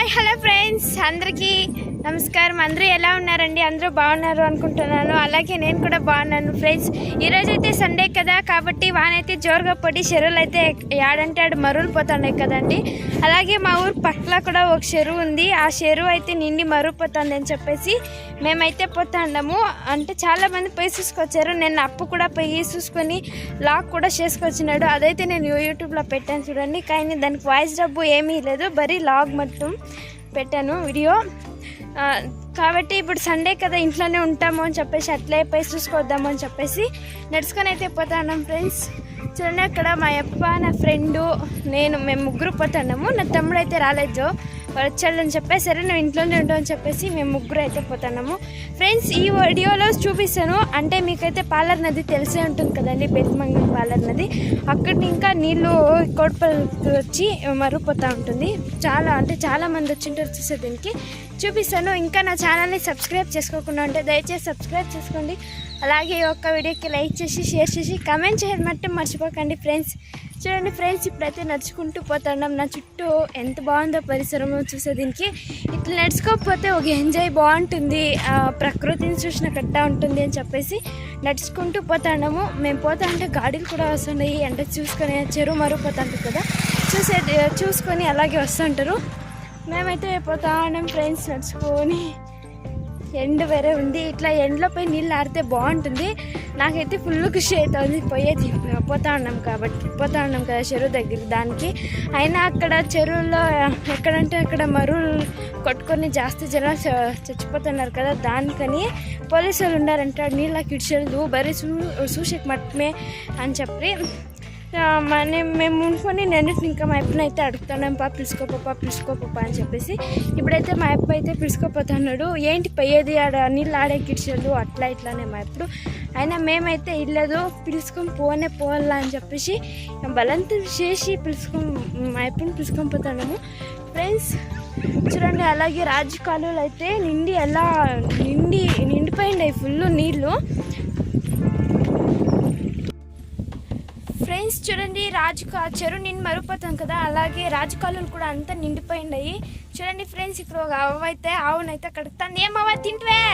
Hi hello friends, అందరికీ నమస్కారం. అందరూ ఎలా ఉన్నారండి? అందరూ బాగున్నారు అనుకుంటున్నాను. అలాగే నేను కూడా బాగున్నాను ఫ్రెండ్స్. ఈరోజైతే సండే కదా, కాబట్టి వానైతే జోరుగా పడి చెరువులు అయితే ఏడంటే ఆడు మరువులు పోతున్నాయి కదండి. అలాగే మా ఊరు పక్కన కూడా ఒక చెరువు ఉంది. ఆ చెరువు అయితే నిండి మరుగుపోతుంది అని చెప్పేసి మేమైతే పోతాము. అంటే చాలామంది పోయి చూసుకొచ్చారు. నేను అప్పు కూడా పోయి చూసుకొని లాగ్ కూడా చేసుకొచ్చినాడు. అదైతే నేను యూట్యూబ్లో పెట్టాను చూడండి. కానీ దానికి వాయిస్ డబ్బు ఏమీ లేదు, బరీ లాగ్ మొత్తం పెట్టాను వీడియో. కాబట్టి ఇప్పుడు సండే కదా, ఇంట్లోనే ఉంటాము అని చెప్పేసి అట్లే పోయి చూసుకొద్దాము అని చెప్పేసి నడుచుకొని అయితే పోతున్నాం ఫ్రెండ్స్. చూడండి, అక్కడ మా అప్ప, నా ఫ్రెండు, మేము ముగ్గురు పోతున్నాము. నా తమ్ముడు అయితే రాలేదు, వచ్చాడని చెప్పేసి సరే నువ్వు ఇంట్లోనే ఉంటావు అని చెప్పేసి మేము ముగ్గురు అయితే పోతున్నాము ఫ్రెండ్స్. ఈ వీడియోలో చూపిస్తాను. అంటే మీకైతే పాలర్ నది తెలిసే ఉంటుంది కదండి, బెల్మంగళం పాలర్ నది. అక్కడ ఇంకా నీళ్ళు కోటపల్లికి వచ్చి మరుగుపోతూ ఉంటుంది. చాలా మంది వచ్చింటారు చూసే దీనికి చూపిస్తాను. ఇంకా నా ఛానల్ని సబ్స్క్రైబ్ చేసుకోకుండా ఉంటే దయచేసి సబ్స్క్రైబ్ చేసుకోండి. అలాగే ఈ ఒక్క వీడియోకి లైక్ చేసి షేర్ చేసి కమెంట్ చేయడం మట్టి మర్చిపోకండి ఫ్రెండ్స్. చూడండి ఫ్రెండ్స్, ఇప్పుడైతే నడుచుకుంటూ పోతున్నాం. నా చుట్టూ ఎంత బాగుందో పరిసరము చూసే దీనికి. ఇట్లా నడుచుకోకపోతే ఒక ఎంజాయ్ బాగుంటుంది, ప్రకృతిని చూసిన కట్ట ఉంటుంది అని చెప్పేసి నడుచుకుంటూ పోతున్నాము. మేము పోతా ఉంటే గాడీలు కూడా వస్తున్నాయి. అంటే చూసుకొని చెరువు మరుగుపోతుంటారు కదా, చూసుకొని అలాగే వస్తుంటారు. మేమైతే పోతా ఉన్నాం ఫ్రెండ్స్ నడుచుకొని. ఎండ వేరే ఉంది. ఇట్లా ఎండలో పోయి నీళ్ళు ఆడితే బాగుంటుంది. నాకైతే ఫుల్ ఖుషి అవుతుంది. పోతా ఉన్నాం కదా చెరువు దగ్గర దానికి. అయినా అక్కడ చెరువులో ఎక్కడంటే అక్కడ మరువులు కొట్టుకొని జాస్తి జనాలు చచ్చిపోతున్నారు కదా, దానికని పోలీసు వాళ్ళు ఉన్నారంటే నీళ్ళకి ఇడ్చదు, బరీ చూసేకి మట్టమే అని చెప్పి మేము ఉండుకొని నేను ఇంకా మా అప్పని అయితే అడుగుతున్నాం, పిలుచుకోపా అని చెప్పేసి. ఇప్పుడైతే మా అప్ప అయితే పిలుచుకోపోతున్నాడు. ఏంటి పోయేది ఆడ నీళ్ళు ఆడే కిడ్చలు అట్లా ఇట్లానే మా అప్పుడు. అయినా మేమైతే ఇల్లేదు, పిలుచుకొని పోవాలా అని చెప్పేసి బలంతం చేసి మా అప్పని పిలుచుకొని పోతున్నాము ఫ్రెండ్స్. చూడండి, అలాగే రాజు కాలువలు అయితే నిండిపోయింది ఫుల్ నీళ్ళు ఫ్రెండ్స్. చూడండి, చెరువు నిండి మరుగుపోతాం కదా, అలాగే రాజు కాలువలు కూడా అంతా నిండిపోయిండాయి. చూడండి ఫ్రెండ్స్, ఇక్కడ ఒక ఆవునైతే కడుగుతాను. ఏమవ్వ తింటువే?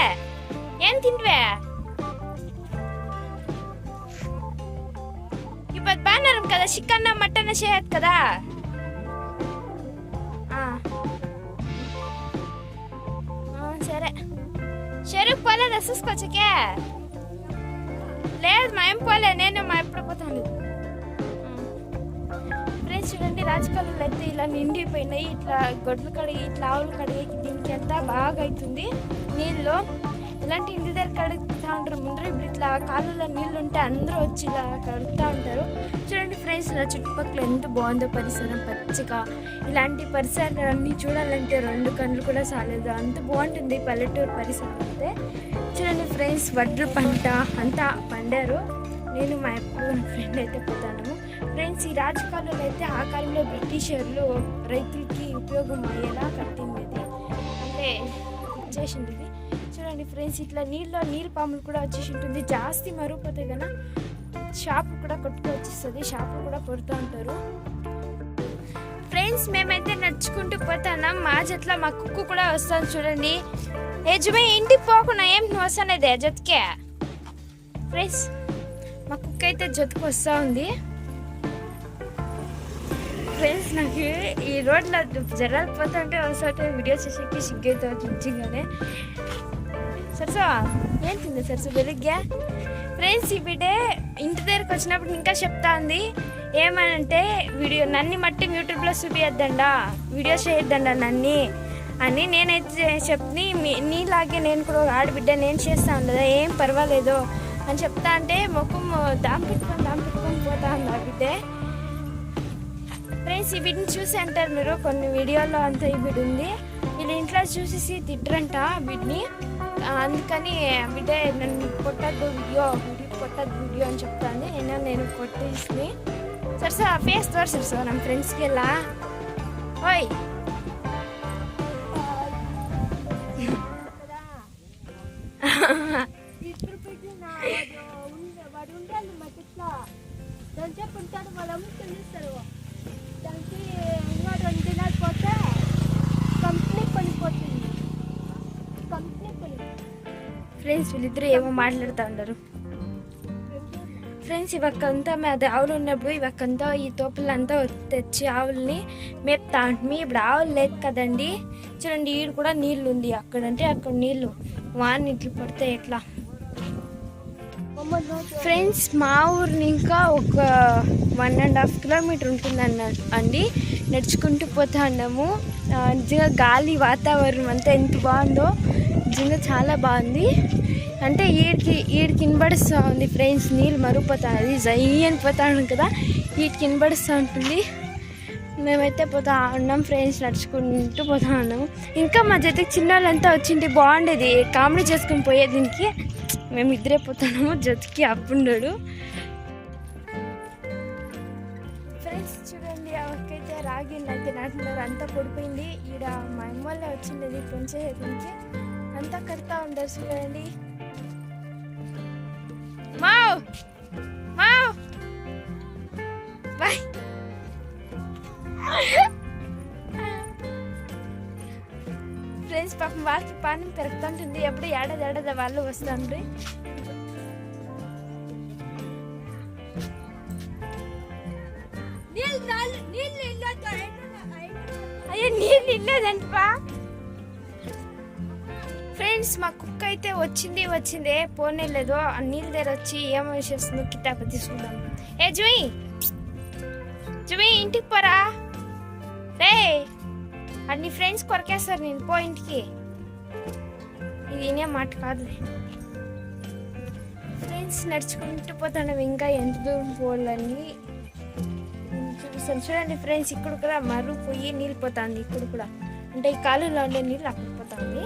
ఏం తింటువే? ఇప్పుడు బాగున్నారు కదా, చికెన్ మటన్ చేయదు కదా. సరే, చెరుకు పోలేదా చూసుకోవచ్చకే? లేదు, మా ఏం పోలే, నేను మా ఎప్పుడు పోతాను ఫ్రెండ్స్. చూడండి, రాజకీయాలు అయితే ఇలా నిండిపోయినాయి. ఇట్లా గొడ్లు కడిగి, ఇట్లా ఆవులు కడిగి దీనికి ఎంత బాగా అవుతుంది నీళ్ళు. ఇలాంటి ఇంటి దగ్గర కడుగుతూ ఉంటారు ముందర. ఇప్పుడు ఇట్లా కాలువలో నీళ్ళు ఉంటే అందరూ వచ్చి ఇలా కడుగుతూ ఉంటారు. చూడండి ఫ్రెండ్స్, ఇలా చుట్టుపక్కల ఎంత బాగుందో పరిసరం, పచ్చగా. ఇలాంటి పరిసరాలన్నీ చూడాలంటే 2 కళ్ళు కూడా చాలేదు, అంత బాగుంటుంది పల్లెటూరు పరిసరం అయితే. చూడండి ఫ్రెండ్స్, వడ్ల పంట అంతా పండారు. నేను మా ఫ్రెండ్ అయితే పోతాను ఫ్రెండ్స్. ఈ రాజకాలంలో అయితే ఆ కాలంలో బ్రిటిషర్లు రైతులకి ఉపయోగం అయ్యేలా కట్టింది, అంటే వచ్చేసింది ఇది. చూడండి ఫ్రెండ్స్, ఇట్లా నీళ్ళు పాములు కూడా వచ్చేసి ఉంటుంది. జాస్తి మరుగుపోతే కన్నా షాపు కూడా కొట్టుకొచ్చేస్తుంది, షాపులు కూడా కొడుతూ ఉంటారు ఫ్రెండ్స్. మేమైతే నడుచుకుంటూ పోతున్నాం. మా జట్ల మా కుక్కు కూడా వస్తాను చూడండి. యజమే ఇంటికి పోకుండా ఏం వస్తానేదే జొత్కే ఫ్రెండ్స్. మా కుక్క అయితే జొతుకు వస్తూ ఉంది ఫ్రెండ్స్. నాకు ఈ రోడ్లో జనాలు పోతుంటే వస్తుంటే వీడియో చేసేకి సిగ్గైతే నిజంగానే. సరసా ఏం తింది సరసా బెలిగ్గా ఫ్రెండ్స్. ఈ బిడ్డే ఇంటి దగ్గరకు వచ్చినప్పుడు ఇంకా చెప్తా ఉంది ఏమనంటే, నన్ను మట్టి యూట్యూబ్లో చూపియద్దండా, వీడియో చేయొద్దండా నన్ను అని. నేనైతే చెప్పి నీలాగే నేను కూడా ఆడబిడ్డ, నేను చేస్తా ఉండదా, ఏం పర్వాలేదు అని చెప్తా అంటే ముఖం దాం పెట్టుకొని పోతా ఉంది ఆ బిడ్డే ఫ్రెండ్స్. ఈ బిడ్డని చూసి అంటారు మీరు కొన్ని వీడియోలో అంతా ఈ బిడ్డ ఉంది, వీళ్ళ ఇంట్లో చూసేసి తిట్టరంట బిడ్ని. అందుకని బిడ్డ నన్ను కొట్టద్దు వీడియో అని చెప్తాను. నేను కొట్టేసి సరసా ఫేస్ తోర్సా ನಮ್ಮ ఫ్రెండ్స్కి ಎಲ್ಲ. ఓయ్ వాడు ఉంటాడు మా చెట్ల, దాని చెప్పు ఉంటాడు, వాళ్ళు తెలుస్తారు. దానికి ఇంకా 2 దినాలు పోతే ఫ్రెండ్స్ వీళ్ళిద్దరు ఏమో మాట్లాడుతూ ఉంటారు. ఫ్రెండ్స్ ఇవక్కంతా అది ఆవులు ఉన్నప్పుడు ఇవక్కంతా ఈ తోపులంతా తెచ్చి ఆవుల్ని మేపుతా ఉంటుంది. ఇప్పుడు ఆవులు లేదు కదండి, చూడండి ఈడు కూడా నీళ్ళు ఉంది. అక్కడంటే అక్కడ నీళ్ళు వాన ఇట్లు పడితే ఎట్లా. ఫ్రెండ్స్ మా ఊరిని ఇంకా ఒక 1.5 కిలోమీటర్ ఉంటుంది అండి. నడుచుకుంటూ పోతా ఉన్నాము. నిజంగా గాలి వాతావరణం అంతా ఎంత బాగుందో, నిజంగా చాలా బాగుంది. అంటే ఈడికి వినబడుస్తూ ఉంది ఫ్రెండ్స్, నీళ్ళు మరుగుపోతాను, అది జై అని పోతాను కదా, వీటికి వినబడుస్తూ ఉంటుంది. మేమైతే పోతా ఉన్నాం ఫ్రెండ్స్, నడుచుకుంటూ పోతా ఉన్నాము. ఇంకా మా జతకి చిన్న వాళ్ళంతా వచ్చింటే బాగుండేది, కామెడీ చేసుకుని పోయే. దీనికి మేము ఇద్దరే పోతున్నాము, జతకి అప్పుండడు. ఫ్రెండ్స్ చూడండి, అవకైతే రాగిళ్ళు అయితే నాటున్నారు, అంతా పడిపోయింది. ఈడ మా అమ్మ వాళ్ళే వచ్చిండేది కొంచెం దీనికి అంతా కడతా ఉంటారు. చూడండి మావ్ మావ్ బాయ్. ఫ్రెండ్స్ పాపం వాళ్ళకి పానం పెరుగుతుంటుంది, ఎప్పుడు ఏడాది వాళ్ళు వస్తుండ్రి. అయ్యో నీళ్ళు ఇల్లేదంటపా. ఫ్రెండ్స్ మా కుక్క అయితే వచ్చిందే పోనే లేదు. ఆ నీళ్ళ దగ్గర వచ్చి ఏమో చేస్తుందో కితాబ్ తీసుకుందాం. ఏ జుమి ఇంటికి పోరా రే, అన్ని ఫ్రెండ్స్ కొరకేస్తారు నేను పో ఇంటికి. ఇది వినే మాట కాదు. ఫ్రెండ్స్ నడుచుకుంటూ పోతాను, ఇంకా ఎంత దూరం పోవాలని చూపిస్తాను. చూడండి ఫ్రెండ్స్, ఇక్కడ కూడా మరుగు పోయి నీళ్ళు పోతుంది. ఇక్కడ కూడా అంటే ఈ కాలులో ఉండే నీళ్ళు అక్కడ పోతుంది.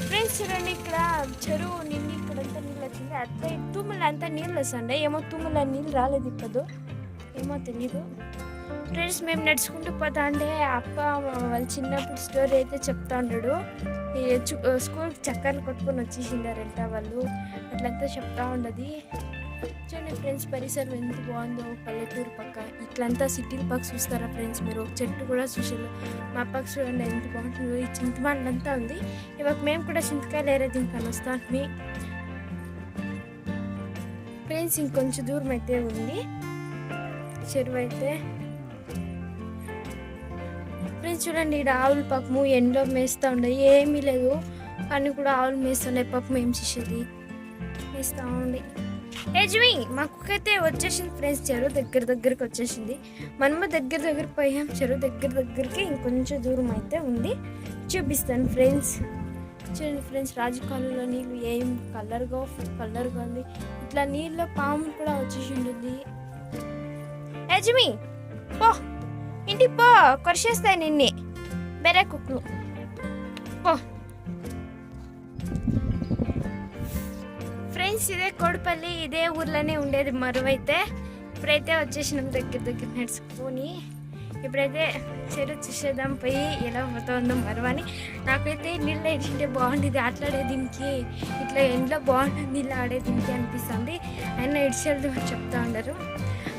ఫ్రెండ్స్ చూడండి, ఇక్కడ చెరువు నిండి ఇక్కడంతా నీళ్ళు వచ్చింది. అట్లా తుమ్ములు అంతా నీళ్ళు వస్తుండే, ఏమో తుమ్ముల నీళ్ళు రాలేదు ఇప్పుడు, ఏమో తెలీదు. ఫ్రెండ్స్ మేము నడుచుకుంటూ పోతా అంటే అప్ప వాళ్ళు చిన్నప్పుడు స్టోరీ అయితే చెప్తా ఉన్నాడు. స్కూల్కి చక్కర్లు కొట్టుకొని వచ్చేసిండారంట వాళ్ళు, అట్లంతా చెప్తా ఉండదు. చూడండి ఫ్రెండ్స్, పరిసరం ఎంత బాగుందో, పల్లెటూరు పక్క. ఇట్లంతా సిటీల పక్క చూస్తారా ఫ్రెండ్స్ మీరు, ఒక చెట్టు కూడా చూసారు. మా పక్క చూడండి ఎంత బాగుంటుందో, ఈ చింతమానంతా ఉంది. ఇవాళ మేము కూడా చింతకాయలు ఏరే దీనికి వస్తాను ఫ్రెండ్స్. ఇంకొంచెం దూరం అయితే ఉంది చెరువు అయితే. ఫ్రెండ్స్ చూడండి, ఇక్కడ ఆవులు పాపము ఎండలో మేస్తూ ఉన్నాయి, ఏమీ లేదు కానీ కూడా ఆవులు మేస్తున్నాయి. పాపం ఏం చేసేది, మేస్తూ ఉంది. ఏజ్వి మా కుక్క అయితే వచ్చేసింది ఫ్రెండ్స్, చెరువు దగ్గరికి వచ్చేసింది. మనము దగ్గర పోయాం, చెరువు దగ్గరికి ఇంకొంచెం దూరం అయితే ఉంది, చూపిస్తాను ఫ్రెండ్స్. చూడండి ఫ్రెండ్స్, రాజకాలంలో నీళ్ళు ఏం కలర్గా ఉంది. ఇట్లా నీళ్ళలో పాములు కూడా వచ్చేసి ఉంటుంది. ఏజ్వి పో ఇంటికి పో, కొరిచేస్తాయి నిన్నే బెరే కుక్కలు పో. ఫ్రెండ్స్ ఇదే కోడిపల్లి, ఇదే ఊర్లోనే ఉండేది మరువైతే. ఇప్పుడైతే వచ్చేసినాం దగ్గర నడుచుకొని. ఇప్పుడైతే చెరువు చూసేద్దాం పోయి ఎలా పోతుందో మరువని. నాకైతే నీళ్ళు ఇచ్చింటే బాగుండేది, ఆటలాడే దీనికి ఇట్లా ఎండ్లో బాగుంటుంది ఇలా ఆడే దీనికి అనిపిస్తుంది. ఆయన ఇడిచేది చెప్తా ఉండరు.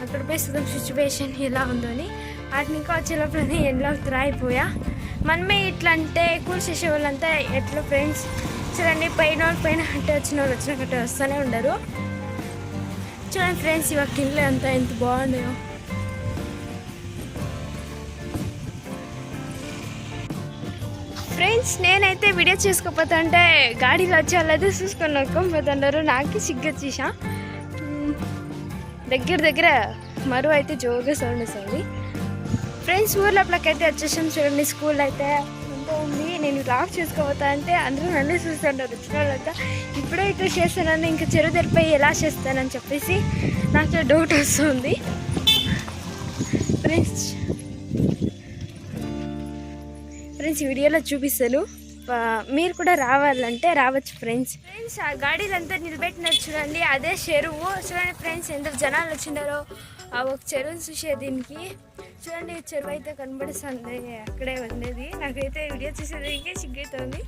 అక్కడ పోయి చూద్దాం సిచ్యువేషన్ ఎలా ఉందో అని. వాటిని ఇంకా వచ్చేలోపలనే ఎండ్లోకి రాయిపోయా. మనమే ఇట్లా అంటే కూల్ చేసే వాళ్ళంతా ఎట్లా ఫ్రెండ్స్ చూడండి, పైన అంటే వచ్చిన వాళ్ళు వచ్చినట్టు వస్తూనే ఉండరు. చూడండి ఫ్రెండ్స్, ఇవాళ ఇల్లు అంతా ఎంత బాగున్నాయో. ఫ్రెండ్స్ నేనైతే వీడియో చేసుకోపోతా అంటే గాడీలో వచ్చే వాళ్ళైతే చూసుకొని నొక్కపోతున్నారు. నాకు సిగ్గు చూసా. దగ్గర మరువు అయితే జోరుగా సౌండ్ వస్తుంది. ఫ్రెండ్స్ ఊర్లోపలకైతే వచ్చేసాం. చూడండి స్కూల్ అయితే ఉంటూ ఉంది. నేను లాక్ చేసుకోపోతా అంటే అందరూ నన్ను చూస్తుంటారు వచ్చిన వాళ్ళంతా. ఇప్పుడే ఇట్లా చేస్తానని ఇంకా చెరువు తెరిపోయి ఎలా చేస్తానని చెప్పేసి నాకు డౌట్ వస్తుంది. ఫ్రెండ్స్ వీడియోలో చూపిస్తాను, మీరు కూడా రావాలంటే రావచ్చు ఫ్రెండ్స్. ఆ గాడీలంతా నిలబెట్టినారు చూడండి, అదే చెరువు. చూడండి ఫ్రెండ్స్ ఎంత జనాలు వచ్చిండారో. ఒక చెరువు చూసే దీనికి చూడండి చెరువు అయితే కనబడిస్తుంది అక్కడే ఉండేది. నాకైతే వీడియో చూసేదానికే సిగ్గవుతుంది.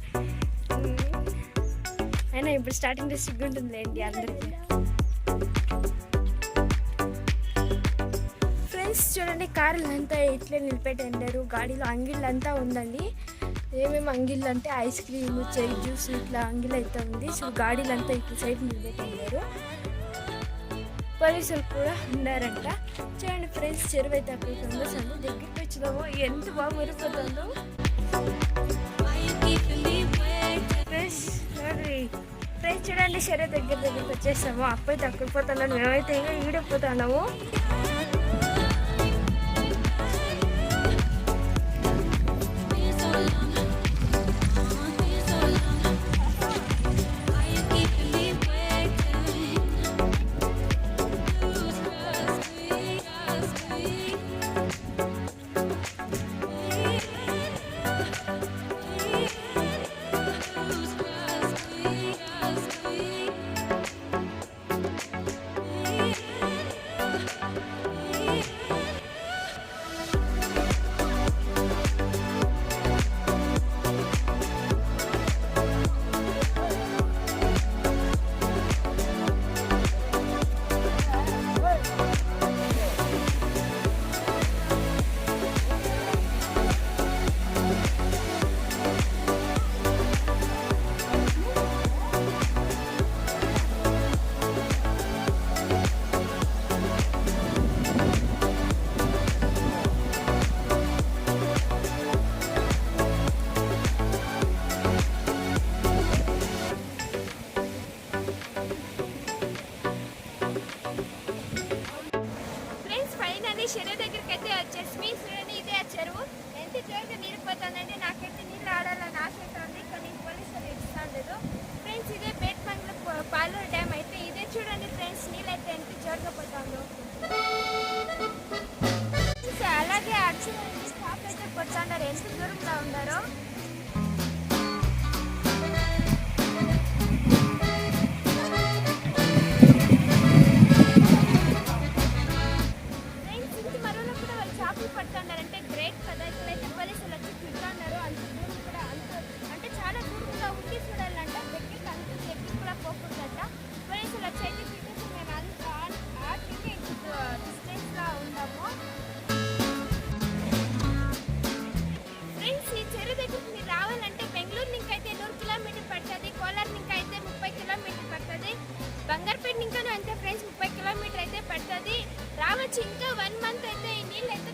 అయినా ఇప్పుడు స్టార్టింగ్లో సిగ్గు ఉంటుందిలేండి అందరికీ. ఫ్రెండ్స్ చూడండి కార్లు అంతా ఇట్లే నిలిపెట్టారు. గాడిలో అంగిళ్ళు అంతా ఉందండి. ఏమేమి అంగిళ్ళు అంటే ఐస్ క్రీమ్, చెరీ జ్యూస్ ఇట్లా అంగిళ్ళు అయితే ఉంది. సో గాడీలంతా ఇట్లా సైడ్ నిలబెట్టారు. పోలీసులు కూడా ఉన్నారంట. చూడండి ఫ్రెండ్స్ చెరువు అయితే అక్కడ కనిపిస్తుంది. దగ్గరికి వచ్చినాము ఎంత బాగా మురిపోతుందో. ఫ్రెండ్స్ చూడండి చెరువు దగ్గరికి వచ్చేసాము. అప్పైతే అక్కడ పోతున్నాను, మేమైతే ఇంకా ఈడిపోతున్నాము. చెరువు దగ్గరికి అయితే వచ్చేసి చూడండి ఇదే ఆ చెరువు ఎంత జోరుగా నీరుకుపోతుందంటే నాకైతే నీళ్ళు ఆడాలని ఆశ అవుతుంది. కానీ పోలీసులు ఇస్తాను లేదు. ఫ్రెండ్స్ ఇదే బేట్మంగళ పాలూరు డ్యామ్ అయితే ఇదే చూడండి ఫ్రెండ్స్ నీళ్ళు అయితే ఎంత జోరుగా పోతుందో. అలాగే అర్చు స్టాప్ అయితే కొట్టున్నారు ఎంత దూరంలో ఉన్నారో. పడుతున్నారంటే గ్రేట్ కదా. ఇక్కడైతే పోలీసులు వచ్చి తింటున్నారు. అంత దూరం కూడా అంటే చాలా దూరంగా ఉండి చూడాలంట. దగ్గరికి అంత దగ్గరికి కూడా పోకూడదంట. పోలీసులు వచ్చి అయితే తిట్టేసి మేము అంత డిస్టెన్స్లో ఉన్నాము. ఫ్రెండ్స్ ఈ చెరువు దగ్గరికి మీరు రావాలంటే బెంగళూరు నుంచి అయితే 100 కిలోమీటర్ పడుతుంది. కోలార్ నుంచి అయితే 30 కిలోమీటర్ పడుతుంది. బంగారుపేట ఇంకా అంతే ఫ్రెండ్స్ 30 కిలోమీటర్ అయితే పడుతుంది. రావచ్చు. ఇంకా 1 మంత్ అయితే ఈ నీళ్ళు అయితే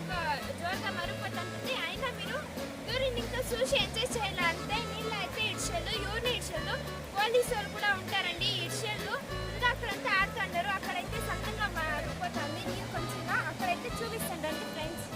జోరుగా మరుగుపోతుంటుంది. అయినా మీరు దూరం ఇంకా చూసి ఎంజాయ్ చేయాలంటే నీళ్ళు అయితే ఇడ్చేళ్ళు ఎవరిని ఇడ్చేళ్ళు పోలీసు వాళ్ళు కూడా ఉంటారండి. ఇడ్చేళ్ళు ఇంకా అక్కడంతా ఆడుతుంటారు. అక్కడైతే సంతంగా మరుగుపోతుంది నీళ్ళు కొంచెంగా. అక్కడైతే చూపిస్తుండండి ఫ్రెండ్స్.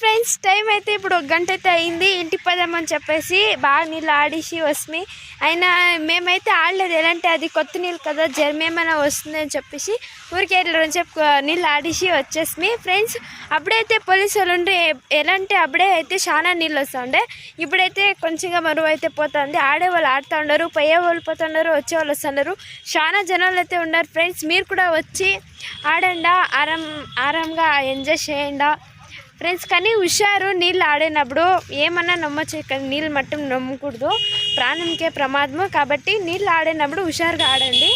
ఫ్రెండ్స్, టైం అయితే ఇప్పుడు 1 గంట అయితే అయింది. ఇంటికి పోదామని చెప్పేసి బాగా నీళ్ళు ఆడిసి వస్తుంది. అయినా మేమైతే ఆడలేదు, ఎలాంటి అది కొత్త నీళ్ళు కదా జర్మేమైనా వస్తుంది అని చెప్పేసి ఊరికే చెప్పి నీళ్ళు ఆడిసి వచ్చేసి ఫ్రెండ్స్. అప్పుడైతే పోలీసు వాళ్ళు ఉండే ఎలాంటి అప్పుడే అయితే చాలా నీళ్ళు వస్తుండే, ఇప్పుడైతే కొంచెంగా మరువు అయితే పోతుంది. ఆడేవాళ్ళు ఆడుతూ ఉన్నారు, పోయే వాళ్ళు పోతున్నారు, వచ్చేవాళ్ళు వస్తున్నారు. చాలా జనాలు అయితే ఉన్నారు ఫ్రెండ్స్. మీరు కూడా వచ్చి ఆడండా, ఆరాంగా ఎంజాయ్ చేయండా ఫ్రెండ్స్. కానీ హుషారు, నీళ్ళు ఆడినప్పుడు ఏమన్నా నమ్మచ్చు, కానీ నీళ్ళు మట్టం నమ్మకూడదు, ప్రాణంకే ప్రమాదము. కాబట్టి నీళ్ళు ఆడినప్పుడు హుషారుగా ఆడండి.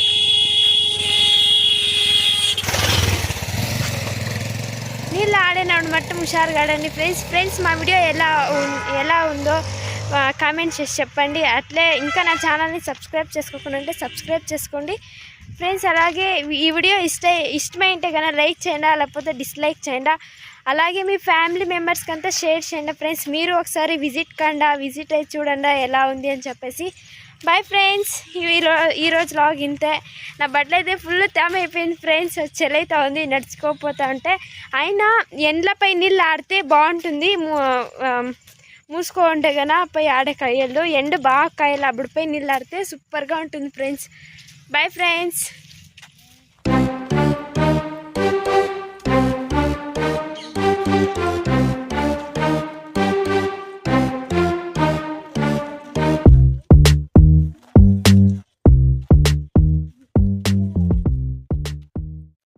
నీళ్ళు ఆడినప్పుడు మట్టం హుషారుగా ఆడండి ఫ్రెండ్స్. మా వీడియో ఎలా ఉందో కామెంట్ చేసి చెప్పండి. అట్లే ఇంకా నా ఛానల్ని సబ్స్క్రైబ్ చేసుకోకుండా ఉంటే సబ్స్క్రైబ్ చేసుకోండి ఫ్రెండ్స్. అలాగే ఈ వీడియో ఇష్టమైంటే కనుక లైక్ చేయండి, లేకపోతే డిస్లైక్ చేయండి. అలాగే మీ ఫ్యామిలీ మెంబర్స్కి అంతా షేర్ చేయండి ఫ్రెండ్స్. మీరు ఒకసారి విజిట్ అయ్యి చూడండి ఎలా ఉంది అని చెప్పేసి. Bye friends. ఈరోజు లాగ్ ఇంతే. నా బట్టలు అయితే ఫుల్ తేమ అయిపోయింది ఫ్రెండ్స్, చెలైతే ఉంది నడుచుకోకపోతా ఉంటే. అయినా ఎండ్లపై నీళ్ళు ఆడితే బాగుంటుంది, మూసుకో ఉంటే కన్నా పై ఆడే కాయలు ఎండ బాగా కాయలు, అప్పుడు పై నీళ్ళు ఆడితే సూపర్గా ఉంటుంది ఫ్రెండ్స్. Bye friends.